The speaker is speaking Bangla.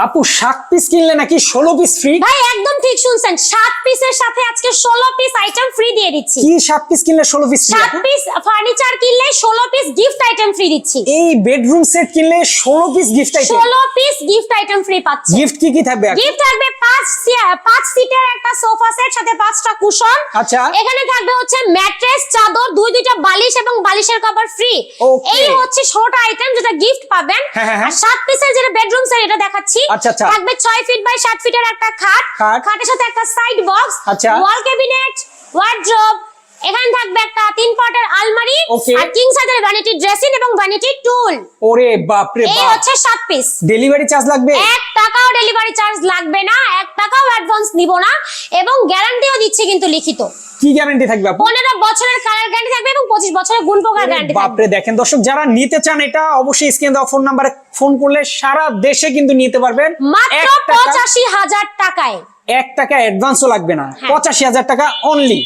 আপু 7 পিস কিনলে নাকি 16 পিস ফ্রি? ভাই একদম ঠিক শুনছেন, 7 পিসের সাথে আজকে 16 পিস আইটেম ফ্রি দিয়ে দিচ্ছি। কি 7 পিস কিনলে 16 পিস ফ্রি? 7 পিস ফার্নিচার কিনলে 16 পিস গিফট আইটেম ফ্রি দিচ্ছি। এই বেডরুম সেট কিনলে 16 piece gift item. 16 piece gift item free পাচ্ছেন। গিফট কি থাকবে? গিফট থাকবে 5 সিটের একটা সোফা সেট সাথে 5টা কুশন। আচ্ছা, এখানে থাকবে হচ্ছে ম্যাট্রেস, চাদর, দুইটা বালিশ এবং বালিশের কভার ফ্রি। Okay. এই হচ্ছে 16টা আইটেম যেটা গিফট পাবেন। হ্যাঁ। আর 7 পিসের যেটা বেডরুম সেট এটা দেখাচ্ছি। আচ্ছা। থাকবে 6 ফিট বাই 7 ফিটের একটা খাট, খাটের সাথে একটা সাইড বক্স, আচ্ছা। ওয়াল ক্যাবিনেট, ওয়ার্ড্রোব। এখানে থাকবে একটা 3 পার্টের আলমারি Okay. আর কিং সাইজের ভ্যানিটি ড্রেসিং এবং ভ্যানিটি টুল। ওরে বাপ রে এই বাপ। হচ্ছে 7 পিস। ডেলিভারি চার্জ লাগবে? 1 টাকাও ডেলিভারি চার্জ লাগবে না, 1 টাকাও অ্যাডভান্স নিব না এবং গ্যারান্টিও দিচ্ছি কিন্তু লিখিত। কি গ্যারান্টি থাকবে আপু? 15 বছরের কালার গ্যারান্টি থাকবে এবং 25 বছরের গুণ পোকার গ্যারান্টি থাকবে। বাপরে, দেখেন দর্শক, যারা নিতে চান এটা অবশ্যই স্ক্রিনে দেওয়া ফোন নাম্বারে ফোন করলে সারা দেশে কিন্তু নিতে পারবেন। মাত্র 85,000 টাকায়। 1 টাকা অ্যাডভান্সও লাগবে না, হ্যাঁ। 85,000 টাকা অনলি।